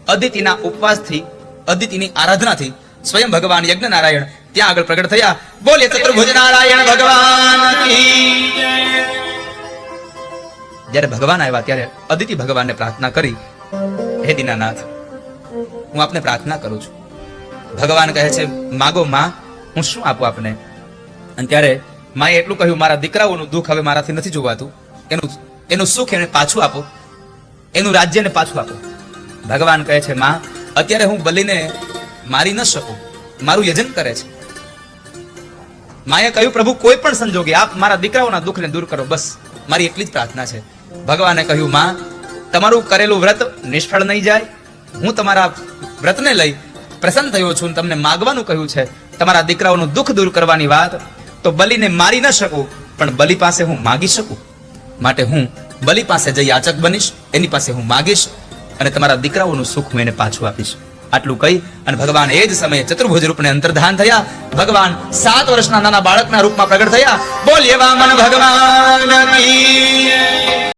અદિતિના ઉપવાસથી, અદિતિની આરાધનાથી સ્વયં ભગવાન યજ્ઞ નારાયણ ત્યાં આગળ પ્રગટ થયા. બોલે ચતુર્ભુજ નારાયણ ભગવાન કી જય. જ્યારે ભગવાન આવ્યા ત્યારે અદિતિ ભગવાનને પ્રાર્થના કરી, હે દીનાનાથ, હું આપને પ્રાર્થના કરું છું. ભગવાન કહે છે, માગો માં, હું શું આપું આપને? અને ત્યારે માએ એટલું કહ્યું, મારા દીકરાઓનું દુઃખ હવે મારાથી નથી જોવાતું, એનું સુખ એને પાછું આપો, એનું રાજ્યને પાછું આપો. ભગવાન કહે છે, માં, અત્યારે હું બલિને મારી ન શકું, મારું યજન કરે છે. માએ કહ્યું, પ્રભુ, કોઈ પણ સંજોગે આપ મારા દીકરાઓના દુઃખને દૂર કરો, બસ મારી એટલી જ પ્રાર્થના છે. ભગવાને કહ્યું, માં, તમારું કરેલું વ્રત નિષ્ફળ નહીં જાય. હું તમારા વ્રતને લઈ પ્રસન્ન થયો છું, તમને માગવાનું કહ્યું છે. તમારા દીકરાઓનું દુઃખ દૂર કરવાની વાત તો બલિને મારી ન શકું, પણ બલિ પાસે હું માગી શકું. માટે હું બલિ પાસે જઈ યાચક બનીશ, એની પાસે હું માગીશ, અને તમારા દીકરાઓનું સુખ હું એને પાછું આપીશ. આટલું કહી અને ભગવાન એ જ સમયે ચતુર્ભુજ રૂપને અંતર્ધાન થયા. ભગવાન 7 વર્ષના નાના બાળકના રૂપમાં પ્રગટ થયા. બોલીએ વામન ભગવાન કી